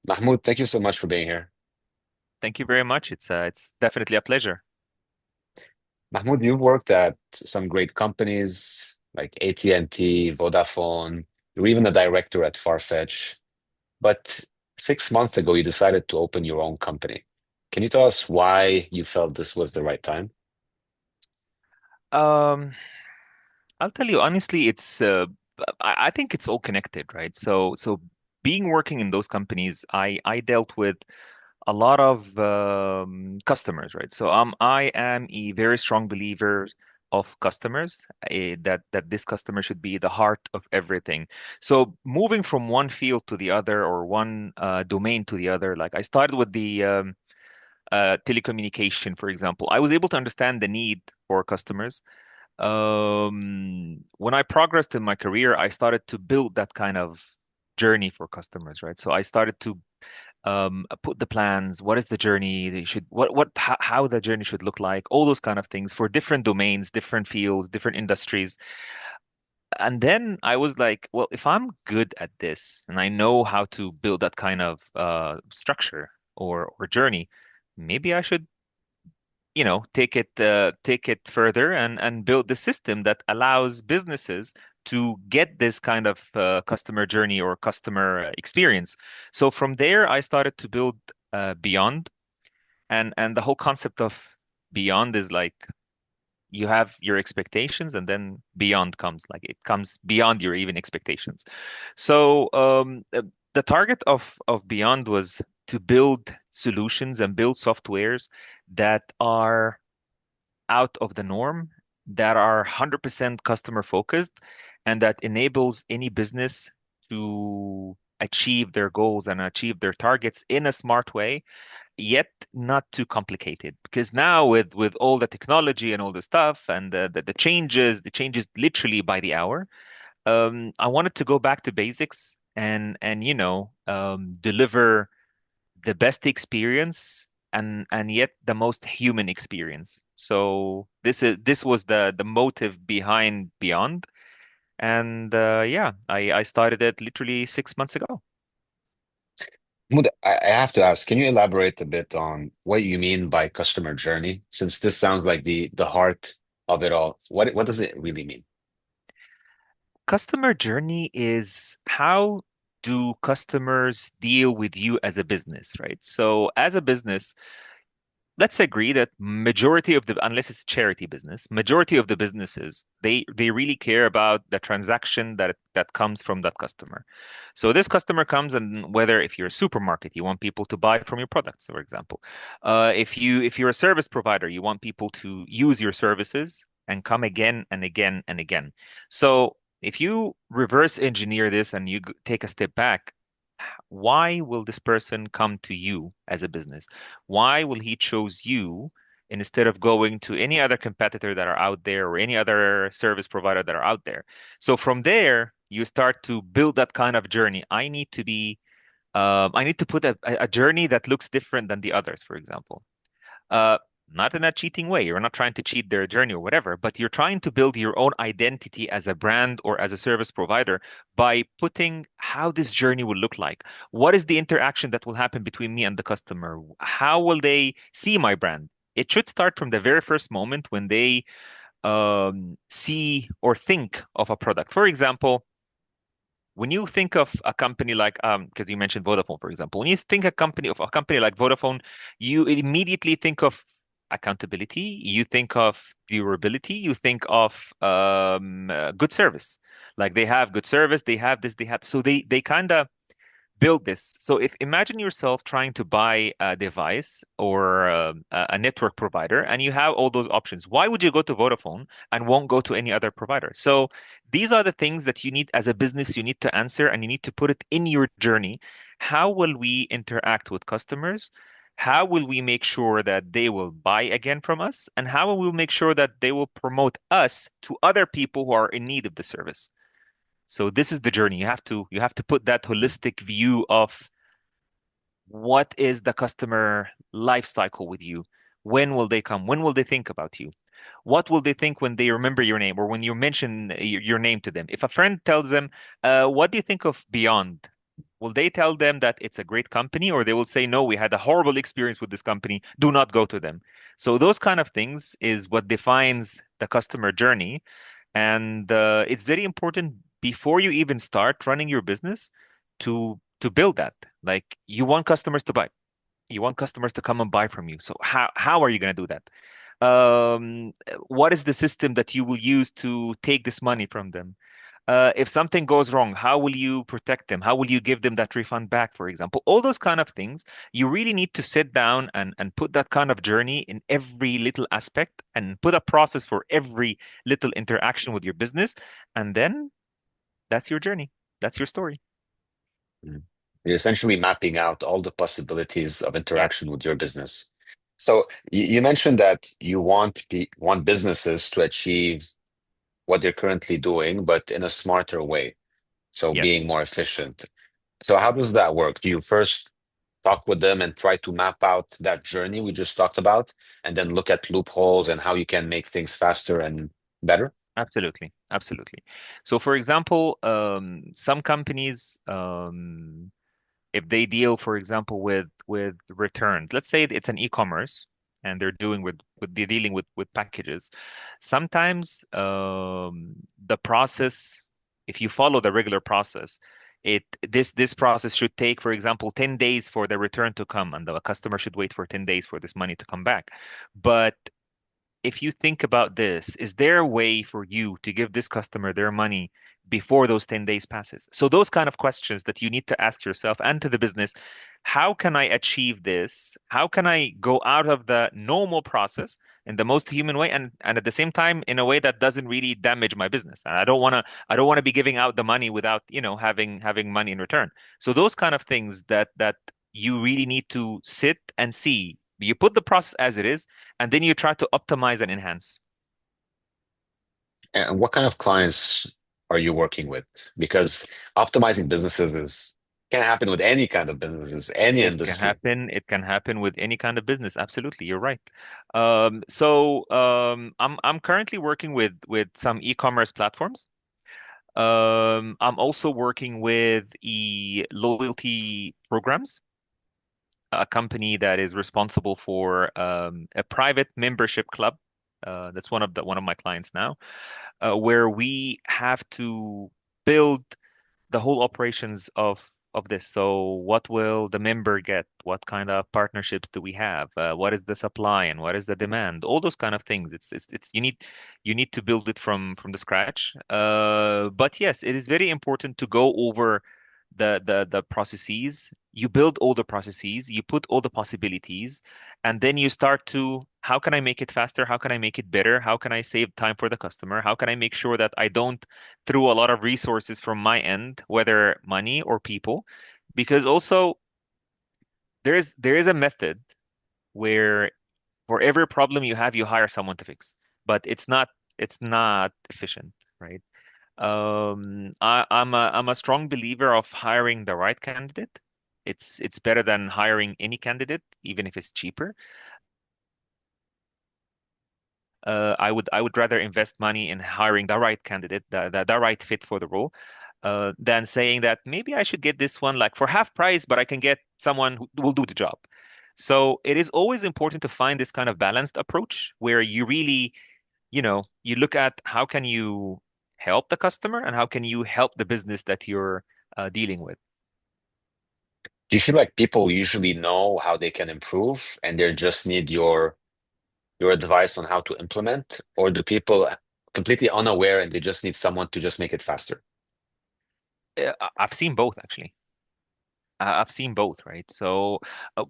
Mahmoud, thank you so much for being here. Thank you very much. It's definitely a pleasure. Mahmoud, you've worked at some great companies like AT&T, Vodafone. You're even a director at Farfetch. But 6 months ago, you decided to open your own company. Can you tell us why you felt this was the right time? Um, I'll tell you honestly, I think it's all connected, right? So being working in those companies, I dealt with a lot of customers, right? I am a very strong believer of customers, that this customer should be the heart of everything. So moving from one field to the other or one domain to the other, like I started with the telecommunication, for example. I was able to understand the need for customers. When I progressed in my career, I started to build that kind of journey for customers, right? So I started to put the plans. What is the journey? They should how the journey should look like, all those kind of things for different domains, different fields, different industries. And then I was like, well, if I'm good at this and I know how to build that kind of structure or journey, maybe I should take it further and build the system that allows businesses to get this kind of customer journey or customer experience. So from there I started to build Beyond, and the whole concept of Beyond is like you have your expectations and then Beyond comes, like it comes beyond your even expectations. So the target of Beyond was to build solutions and build softwares that are out of the norm, that are 100% customer focused, and that enables any business to achieve their goals and achieve their targets in a smart way, yet not too complicated. Because now with all the technology and all the stuff and the changes literally by the hour, I wanted to go back to basics and deliver the best experience and yet the most human experience. So this was the motive behind Beyond, and yeah, I started it literally 6 months ago. Mahmoud, I have to ask, can you elaborate a bit on what you mean by customer journey? Since this sounds like the heart of it all. What does it really mean? Customer journey is how do customers deal with you as a business, right? So as a business, let's agree that majority of the, unless it's a charity business, majority of the businesses, they really care about the transaction that comes from that customer. So this customer comes, and whether if you're a supermarket, you want people to buy from your products, for example. If you're a service provider, you want people to use your services and come again and again and again. So if you reverse engineer this and you take a step back, why will this person come to you as a business? Why will he choose you instead of going to any other competitor that are out there or any other service provider that are out there? So from there, you start to build that kind of journey. I need to put a journey that looks different than the others, for example. Uh, Not in a cheating way. You're not trying to cheat their journey or whatever, but you're trying to build your own identity as a brand or as a service provider by putting how this journey will look like. What is the interaction that will happen between me and the customer? How will they see my brand? It should start from the very first moment when they see or think of a product. For example, when you think of a company like because you mentioned Vodafone, for example, when you think a company like Vodafone, you immediately think of accountability, you think of durability, you think of good service. Like they have good service, they have this, they have, so they kind of build this. So if imagine yourself trying to buy a device or a network provider and you have all those options, why would you go to Vodafone and won't go to any other provider? So these are the things that you need as a business, you need to answer and you need to put it in your journey. How will we interact with customers? How will we make sure that they will buy again from us? And how will we make sure that they will promote us to other people who are in need of the service? So this is the journey. You have to put that holistic view of what is the customer life cycle with you. When will they come? When will they think about you? What will they think when they remember your name or when you mention your name to them? If a friend tells them, "What do you think of Beyond?" Will they tell them that it's a great company, or they will say, no, we had a horrible experience with this company, do not go to them? So those kind of things is what defines the customer journey. And it's very important before you even start running your business to build that. Like you want customers to buy. You want customers to come and buy from you. So how are you going to do that? What is the system that you will use to take this money from them? If something goes wrong, how will you protect them? How will you give them that refund back, for example? All those kind of things, you really need to sit down and put that kind of journey in every little aspect and put a process for every little interaction with your business. And then that's your journey. That's your story. Mm. You're essentially mapping out all the possibilities of Yeah. interaction with your business. So you mentioned that you want businesses to achieve what they're currently doing, but in a smarter way. So being Yes. more efficient. So how does that work? Do you first talk with them and try to map out that journey we just talked about, and then look at loopholes and how you can make things faster and better? Absolutely. Absolutely. So, for example, some companies, if they deal, for example, with returns, let's say it's an e-commerce and they're doing with they're dealing with packages. Sometimes the process, if you follow the regular process, this process should take, for example, 10 days for the return to come, and the customer should wait for 10 days for this money to come back. But if you think about this, is there a way for you to give this customer their money before those 10 days passes? So those kind of questions that you need to ask yourself and to the business, how can I achieve this? How can I go out of the normal process in the most human way and at the same time in a way that doesn't really damage my business? And I don't want to be giving out the money without, having money in return. So those kind of things that you really need to sit and see. You put the process as it is, and then you try to optimize and enhance. And what kind of clients are you working with? Because optimizing businesses is can happen with any kind of businesses, any It can industry. happen. It can happen with any kind of business. Absolutely, you're right. I'm currently working with some e-commerce platforms. I'm also working with loyalty programs, a company that is responsible for a private membership club. That's one of my clients now, where we have to build the whole operations of this. So what will the member get? What kind of partnerships do we have? What is the supply and what is the demand? All those kind of things. It's you need to build it from the scratch. But yes, it is very important to go over the processes. You build all the processes, you put all the possibilities, and then you start to, how can I make it faster? How can I make it better? How can I save time for the customer? How can I make sure that I don't through a lot of resources from my end, whether money or people? Because also there is a method where for every problem you have, you hire someone to fix, but it's not efficient, right? I'm a strong believer of hiring the right candidate. It's better than hiring any candidate, even if it's cheaper. I would rather invest money in hiring the right candidate, the right fit for the role, than saying that maybe I should get this one like for half price, but I can get someone who will do the job. So it is always important to find this kind of balanced approach where you really, you look at how can you help the customer and how can you help the business that you're dealing with. Do you feel like people usually know how they can improve and they just need your advice on how to implement, or do people completely unaware and they just need someone to just make it faster? I've seen both actually. I've seen both, right? So, uh,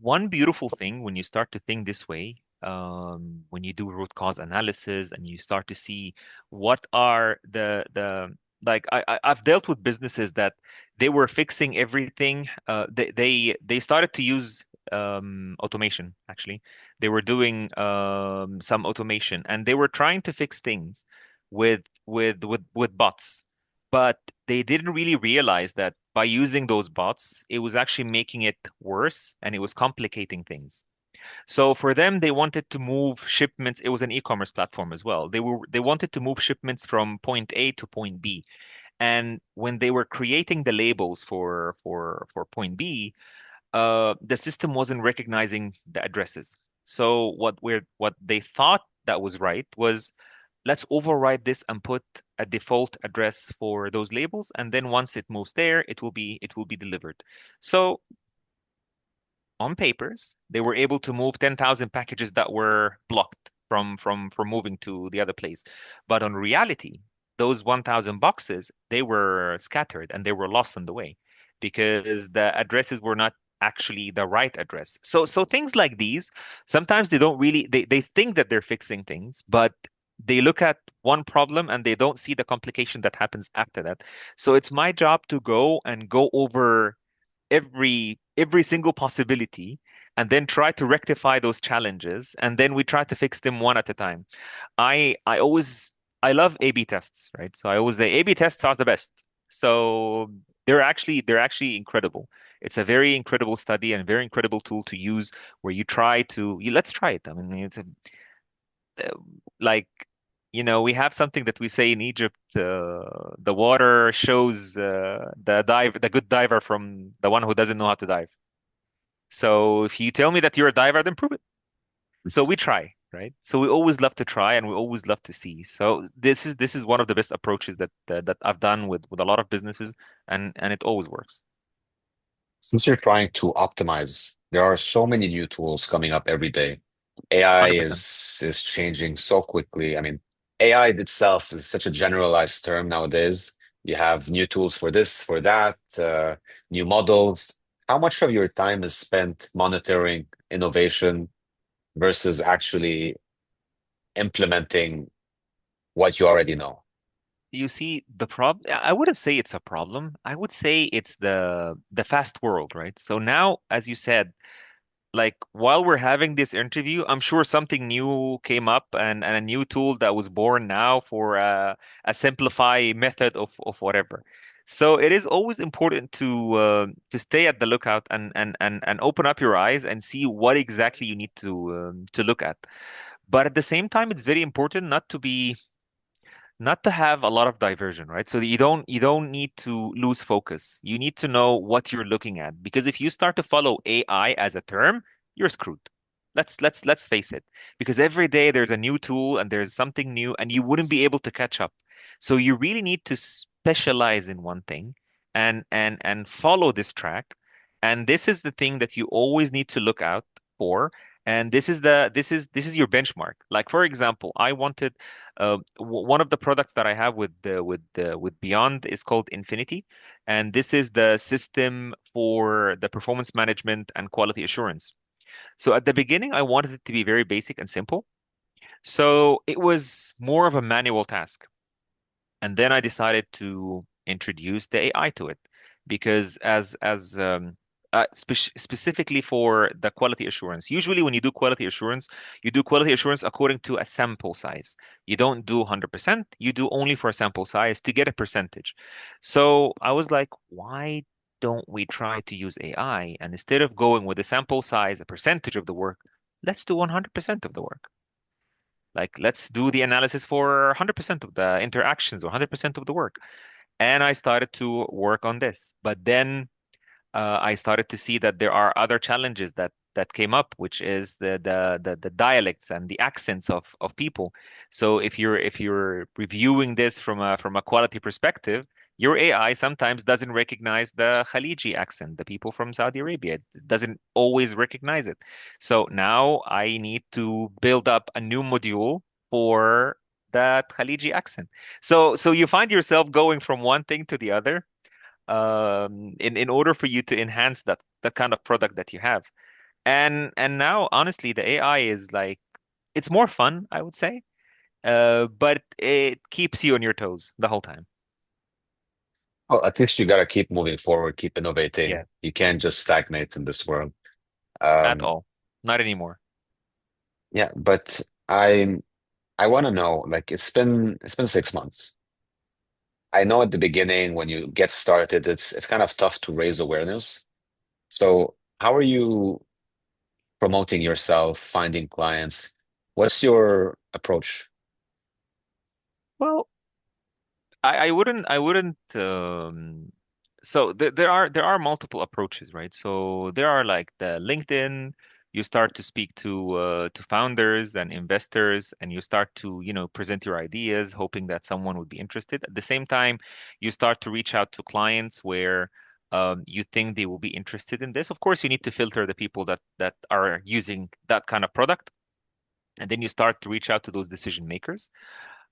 one beautiful thing when you start to think this way, when you do root cause analysis and you start to see what are the like I've dealt with businesses that they were fixing everything. They started to use automation actually. They were doing some automation and they were trying to fix things with bots, but they didn't really realize that by using those bots, it was actually making it worse and it was complicating things. So for them, they wanted to move shipments. It was an e-commerce platform as well. They wanted to move shipments from point A to point B. And when they were creating the labels for point B, the system wasn't recognizing the addresses. So what they thought that was right was, let's override this and put a default address for those labels, and then once it moves there, it will be delivered. So on papers, they were able to move 10,000 packages that were blocked from moving to the other place. But on reality, those 1,000 boxes, they were scattered and they were lost on the way because the addresses were not actually the right address. So things like these, sometimes they don't really they think that they're fixing things, but they look at one problem and they don't see the complication that happens after that. So it's my job to go over every single possibility and then try to rectify those challenges, and then we try to fix them one at a time. I love A/B tests, right? So I always say A/B tests are the best. So they're actually incredible. It's a very incredible study and very incredible tool to use where let's try it. I mean, uh, like we have something that we say in Egypt, the water shows the good diver from the one who doesn't know how to dive. So if you tell me that you're a diver, then prove it. So we try, right? So we always love to try and we always love to see. So this is one of the best approaches that I've done with a lot of businesses, and it always works. Since you're trying to optimize, there are so many new tools coming up every day. AI 100%. is changing so quickly. I mean, AI itself is such a generalized term nowadays. You have new tools for this, for that, new models. How much of your time is spent monitoring innovation versus actually implementing what you already know? You see, the problem, I wouldn't say it's a problem. I would say it's the fast world, right? So now, as you said, like while we're having this interview, I'm sure something new came up, and a new tool that was born now for a simplify method of whatever. So it is always important to stay at the lookout and open up your eyes and see what exactly you need to look at. But at the same time, it's very important not to have a lot of diversion, right? So that you don't need to lose focus. You need to know what you're looking at, because if you start to follow AI as a term, you're screwed. Let's face it. Because every day there's a new tool and there's something new and you wouldn't be able to catch up. So you really need to specialize in one thing and follow this track. And this is the thing that you always need to look out for. And this is your benchmark. Like for example, I wanted one of the products that I have with Beyond is called Infinity, and this is the system for the performance management and quality assurance. So at the beginning, I wanted it to be very basic and simple. So it was more of a manual task. And then I decided to introduce the AI to it because specifically for the quality assurance. Usually, when you do quality assurance according to a sample size. You don't do 100%, you do only for a sample size to get a percentage. So I was like, why don't we try to use AI? And instead of going with a sample size, a percentage of the work, let's do 100% of the work. Like, let's do the analysis for 100% of the interactions or 100% of the work. And I started to work on this. But then I started to see that there are other challenges that came up, which is the dialects and the accents of people. So if you're reviewing this from a quality perspective, your AI sometimes doesn't recognize the Khaliji accent, the people from Saudi Arabia. It doesn't always recognize it. So now I need to build up a new module for that Khaliji accent. So you find yourself going from one thing to the other in order for you to enhance that kind of product that you have. And now, honestly, the AI is like it's more fun, I would say, but it keeps you on your toes the whole time. Well, at least you gotta keep moving forward, keep innovating. Yeah, You can't just stagnate in this world. at Um, all. Not anymore. yeah, but I want to know, like it's been 6 months. I know at the beginning when you get started, it's kind of tough to raise awareness. So how are you promoting yourself, finding clients? What's your approach? Well, I wouldn't so there are multiple approaches, right? So there are like the LinkedIn, you start to speak to founders and investors, and you start to, present your ideas, hoping that someone would be interested. At the same time, you start to reach out to clients where you think they will be interested in this. Of course, you need to filter the people that are using that kind of product, and then you start to reach out to those decision makers.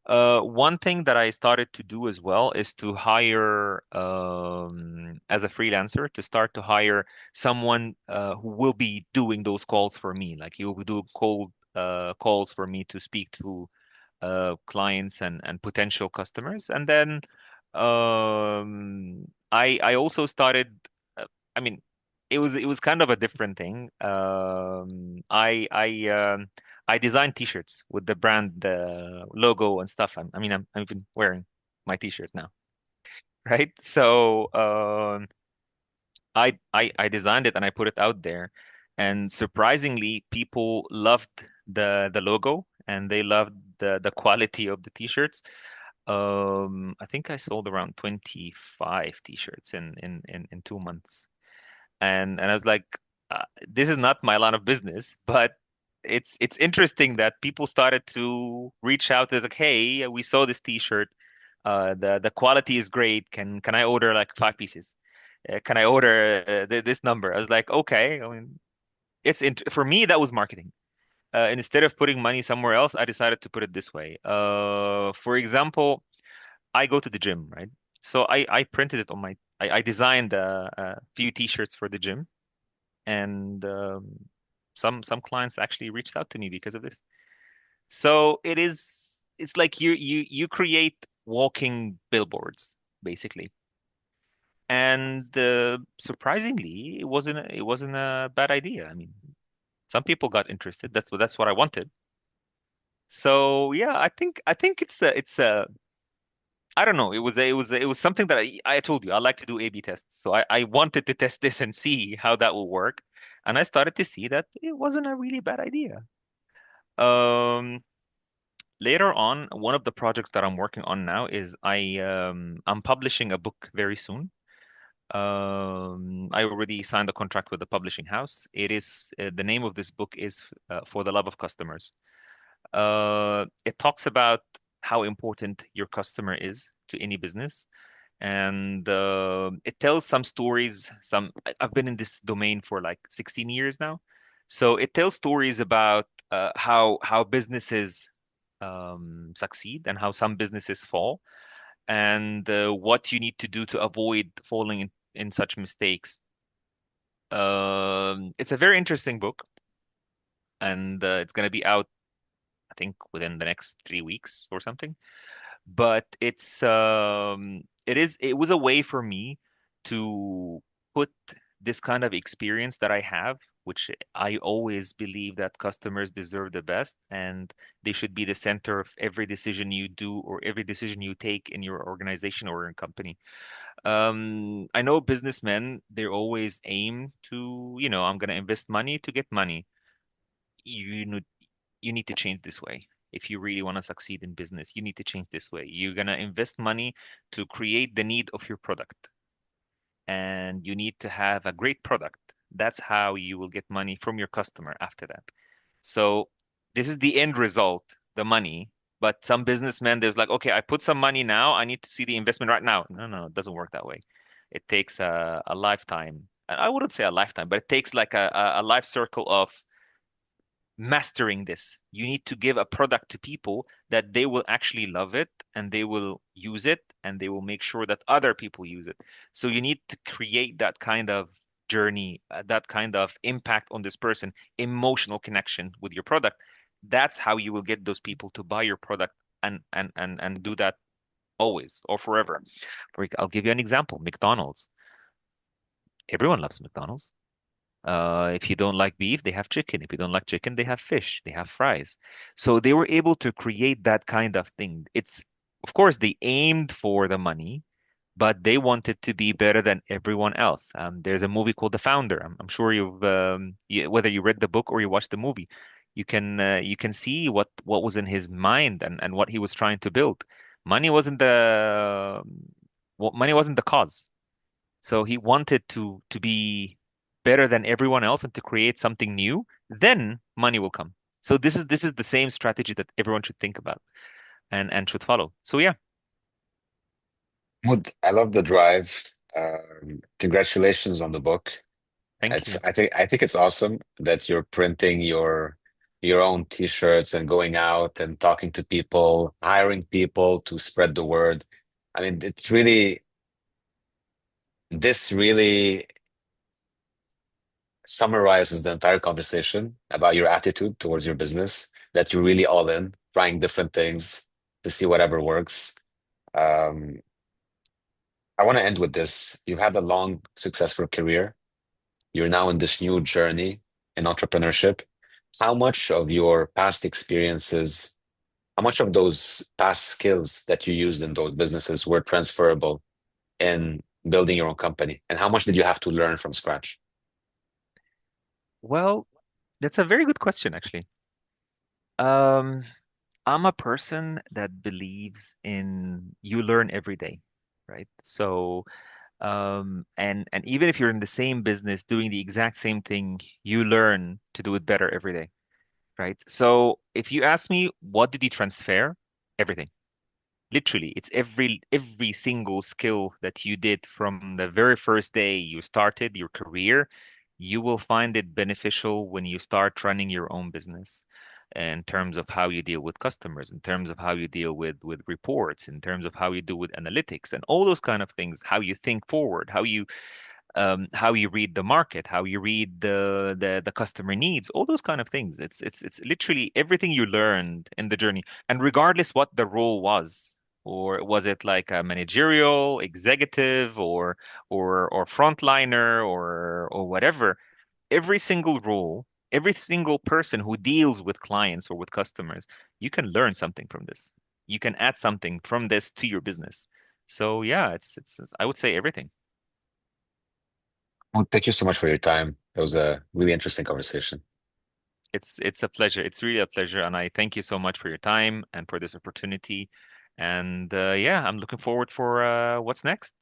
One thing that I started to do as well is to hire, as a freelancer, to start to hire someone who will be doing those calls for me. Like he will do calls for me to speak to clients and potential customers. And then I also started. I mean, it was kind of a different thing. I designed T-shirts with the brand logo and stuff. I'm even wearing my T-shirt now, right? So I designed it and I put it out there, and surprisingly, people loved the logo and they loved the quality of the T-shirts. I think I sold around 25 T-shirts in 2 months, and I was like, this is not my line of business, but it's interesting that people started to reach out as like, hey, we saw this T-shirt, the quality is great. Can I order like 5 pieces? Can I order this number? I was like, okay. I mean, for me that was marketing. Instead of putting money somewhere else, I decided to put it this way. For example, I go to the gym, right? So I printed it on my I designed a few T-shirts for the gym, and some clients actually reached out to me because of this. So it's like you create walking billboards basically, and surprisingly, it wasn't a bad idea. I mean, some people got interested. That's what I wanted. So yeah, I think it's a I don't know. It was something that I told you I like to do A/B tests. So I wanted to test this and see how that will work. And I started to see that it wasn't a really bad idea. Um, Later on, one of the projects that I'm working on now is I'm publishing a book very soon. I already signed a contract with the publishing house. The name of this book is For the Love of Customers. It talks about how important your customer is to any business, and it tells some stories. I've been in this domain for like 16 years now, so it tells stories about how businesses succeed and how some businesses fall, and what you need to do to avoid falling in such mistakes. It's a very interesting book, and it's going to be out, I think, within the next 3 weeks or something. But it was a way for me to put this kind of experience that I have, which I always believe that customers deserve the best, and they should be the center of every decision you do or every decision you take in your organization or in company. I know businessmen, they always aim to, I'm going to invest money to get money. You need you need to change this way. If you really want to succeed in business, you need to change this way. You're going to invest money to create the need of your product, and you need to have a great product. That's how you will get money from your customer after that. So this is the end result, the money. But some businessmen, there's like, okay, I put some money now. I need to see the investment right now. No, no, it doesn't work that way. It takes a lifetime. I wouldn't say a lifetime, but it takes like a life circle of mastering this. You need to give a product to people that they will actually love it and they will use it and they will make sure that other people use it. So you need to create that kind of journey, that kind of impact on this person, emotional connection with your product. That's how you will get those people to buy your product and do that always or forever. I'll give you an example. McDonald's. Everyone loves McDonald's. If you don't like beef, they have chicken. If you don't like chicken, they have fish, they have fries. So they were able to create that kind of thing. Of course, they aimed for the money, but they wanted to be better than everyone else. There's a movie called The Founder. I'm sure whether you read the book or you watched the movie, you can see what was in his mind and what he was trying to build. Money wasn't the money wasn't the cause. So he wanted to be better than everyone else and to create something new. Then money will come. So this is the same strategy that everyone should think about and should follow. So yeah, Mahmoud, I love the drive. Congratulations on the book. thank It's you. I think it's awesome that you're printing your own t-shirts and going out and talking to people, hiring people to spread the word. I mean, this really summarizes the entire conversation about your attitude towards your business, that you're really all in, trying different things to see whatever works. Um, I want to end with this. You've had a long, successful career. You're now in this new journey in entrepreneurship. How much of your past experiences, how much of those past skills that you used in those businesses were transferable in building your own company? And how much did you have to learn from scratch? Well, that's a very good question, actually. Um, I'm a person that believes in you learn every day, right? So, and even if you're in the same business doing the exact same thing, you learn to do it better every day, right? So, if you ask me, what did you transfer? Everything. Literally, it's every single skill that you did from the very first day you started your career, you will find it beneficial when you start running your own business in terms of how you deal with customers, in terms of how you deal with reports, in terms of how you do with analytics and all those kind of things, how you think forward, how you read the market, how you read the customer needs, all those kind of things. It's literally everything you learned in the journey, and regardless what the role was, or was it like a managerial, executive, or frontliner, or whatever, every single role, every single person who deals with clients or with customers, you can learn something from this. You can add something from this to your business. So yeah, it's I would say everything. Well, thank you so much for your time. It was a really interesting conversation. It's a pleasure. It's really a pleasure, and I thank you so much for your time and for this opportunity. And yeah, I'm looking forward for what's next.